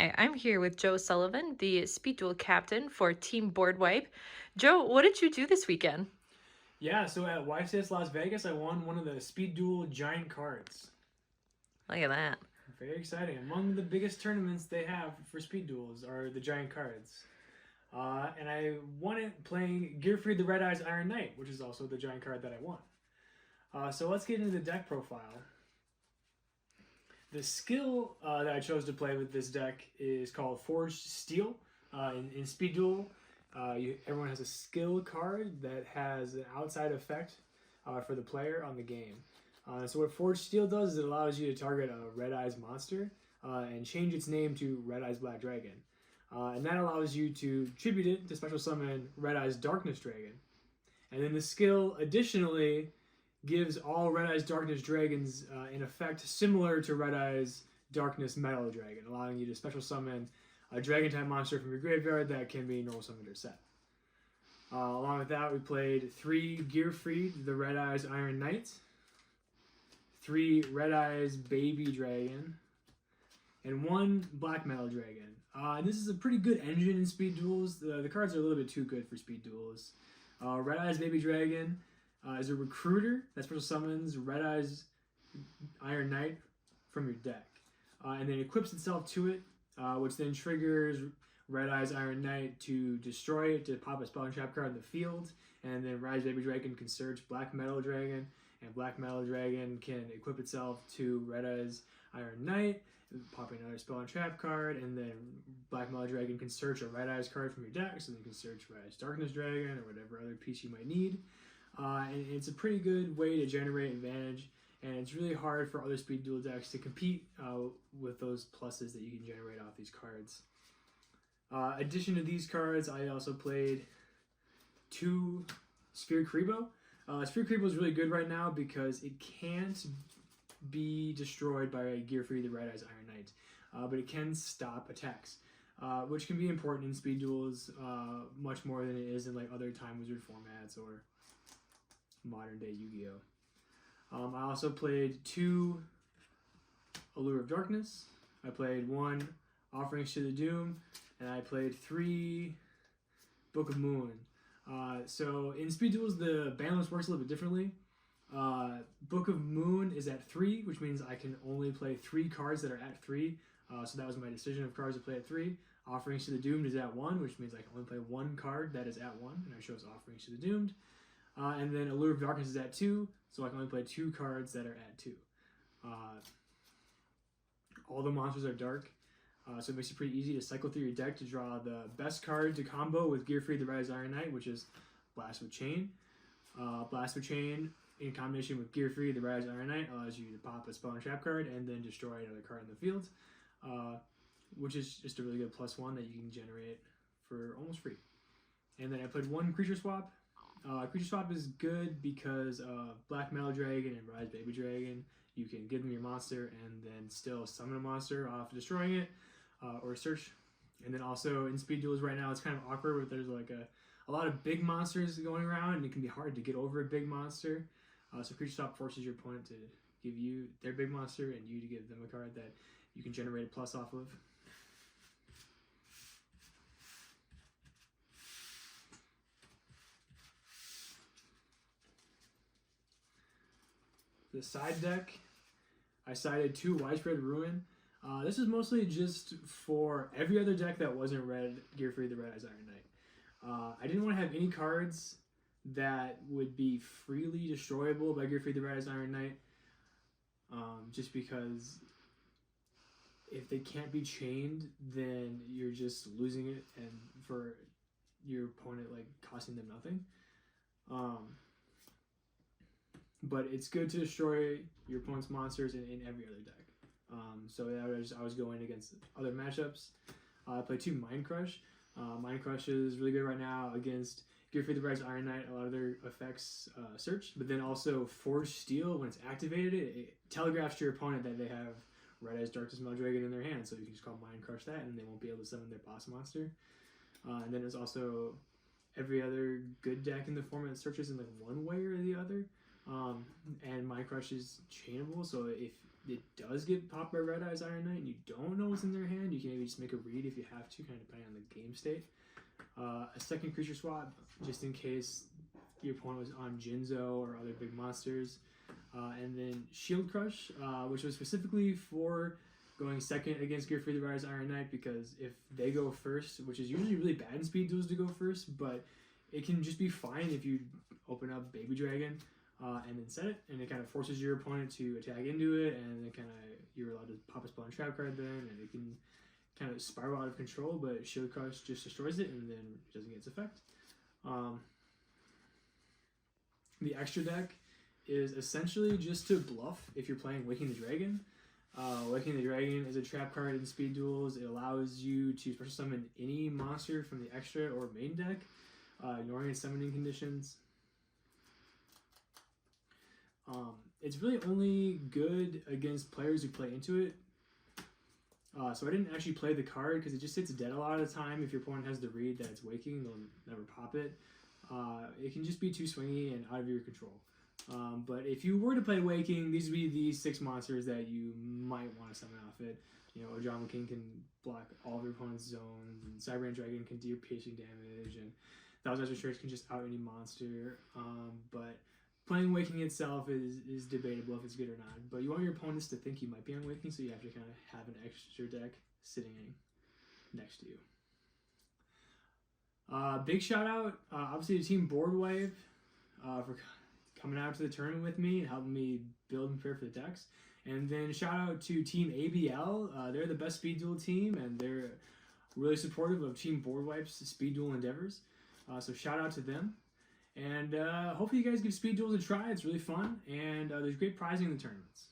Hi, I'm here with Joe Sullivan, the Speed Duel captain for Team Board Wipe. Joe, what did you do this weekend? Yeah, so at YCS Las Vegas, I won one of the Speed Duel giant cards. Look at that. Very exciting. Among the biggest tournaments they have for Speed Duels are the giant cards. And I won it playing Gearfried the Red Eyes Iron Knight, which is also the giant card that I won. So let's get into the deck profile. The skill that I chose to play with this deck is called Forged Steel. In Speed Duel, everyone has a skill card that has an outside effect for the player on the game. So what Forged Steel does is it allows you to target a Red Eyes monster and change its name to Red Eyes Black Dragon. And that allows you to tribute it to special summon Red Eyes Darkness Dragon. And then the skill additionally gives all Red Eyes Darkness Dragons an effect similar to Red Eyes Darkness Metal Dragon, allowing you to special summon a Dragon type monster from your graveyard that can be normal summoned or set. Along with that, we played 3 Gearfried, the Red Eyes Iron Knight, 3 Red Eyes Baby Dragon, and 1 Black Metal Dragon. This is a pretty good engine in Speed Duels. The cards are a little bit too good for Speed Duels. Red Eyes Baby Dragon is a recruiter that special summons Red Eyes Iron Knight from your deck. And then equips itself to it, which then triggers Red Eyes Iron Knight to destroy it, to pop a spell and trap card in the field. And then Red Eyes Baby Dragon can search Black Metal Dragon, and Black Metal Dragon can equip itself to Red Eyes Iron Knight, popping another spell and trap card, and then Black Metal Dragon can search a Red Eyes card from your deck, so you can search Red Eyes Darkness Dragon or whatever other piece you might need. And it's a pretty good way to generate advantage, and it's really hard for other Speed Duel decks to compete with those pluses that you can generate off these cards. Addition to these cards, I also played 2 Sphere Kribo. Sphere Kribo is really good right now because it can't be destroyed by Gearfried the Red Eyes Iron Knight, but it can stop attacks, which can be important in Speed Duels much more than it is in like other Time Wizard formats or modern day Yu-Gi-Oh! I also played 2 Allure of Darkness. I played 1 Offerings to the Doom, and I played 3 Book of Moon. So in Speed Duels, the ban list works a little bit differently. Book of Moon is at 3, which means I can only play 3 cards that are at 3. So that was my decision of cards to play at 3. Offerings to the Doomed is at 1, which means I can only play 1 card that is at 1, and I chose Offerings to the Doomed. And then Allure of Darkness is at 2, so I can only play 2 cards that are at 2. All the monsters are dark, so it makes it pretty easy to cycle through your deck to draw the best card to combo with Gearfried the Red Eyes Iron Knight, which is Blast with Chain. Blast with Chain in combination with Gearfried the Red Eyes Iron Knight allows you to pop a spell and trap card and then destroy another card in the field, which is just a really good +1 that you can generate for almost free. And then I played 1 Creature Swap. Creature Swap is good because Black Metal Dragon and Red Eyes Baby Dragon, you can give them your monster and then still summon a monster off destroying it, or search. And then also in Speed Duels right now, it's kind of awkward where there's like a lot of big monsters going around, and it can be hard to get over a big monster. So Creature Swap forces your opponent to give you their big monster and you to give them a card that you can generate a plus off of. The side deck, I sided 2 Widespread Ruin. This is mostly just for every other deck that wasn't Gearfried the Red Eyes Iron Knight. I didn't want to have any cards that would be freely destroyable by Gearfried the Red Eyes Iron Knight, just because if they can't be chained, then you're just losing it, and for your opponent, like costing them nothing. But it's good to destroy your opponent's monsters in every other deck. So I was going against other matchups. I played 2 Mind Crush. Mind Crush is really good right now against Gearfried the Red Eyes Iron Knight. A lot of their effects search, but then also Forged Steel, when it's activated, it telegraphs to your opponent that they have Red Eyes Darkness Metal Dragon in their hand, so you can just call Mind Crush that, and they won't be able to summon their boss monster. And then there's also every other good deck in the format searches in like one way or the other. And Mind Crush is chainable, so if it does get popped by Red Eyes Iron Knight and you don't know what's in their hand, you can maybe just make a read if you have to, kind of depending on the game state. A second creature swap, just in case your opponent was on Jinzo or other big monsters. And then Shield Crush, which was specifically for going second against Gear Free the Red Eyes Iron Knight, because if they go first, which is usually really bad in speed duels to go first, but it can just be fine if you open up Baby Dragon and then set it, and it kind of forces your opponent to attack into it, and then kind of you're allowed to pop a spell and trap card then, and it can kind of spiral out of control, but Shield Crush just destroys it and then it doesn't get its effect. The extra deck is essentially just to bluff if you're playing Waking the Dragon. Waking the Dragon is a trap card in speed duels. It allows you to special summon any monster from the extra or main deck, ignoring its summoning conditions. It's really only good against players who play into it. So I didn't actually play the card because it just sits dead a lot of the time. If your opponent has the read that it's waking, they'll never pop it. It can just be too swingy and out of your control. But if you were to play Waking, these would be the 6 monsters that you might want to summon off it. You know, Ojama King can block all of your opponent's zones, and Cyberman Dragon can deal piercing damage, and Thousand Eyes Restricts can just out any monster. But playing Waking itself is debatable if it's good or not. But you want your opponents to think you might be on Waking, so you have to kind of have an extra deck sitting next to you. Big shout out, obviously, to Team Boardwipe for coming out to the tournament with me and helping me build and prepare for the decks. And then shout out to Team ABL. They're the best speed duel team, and they're really supportive of Team Boardwipe's speed duel endeavors. So shout out to them. And hopefully you guys give speed duels a try. It's really fun, and there's great prizing in the tournaments.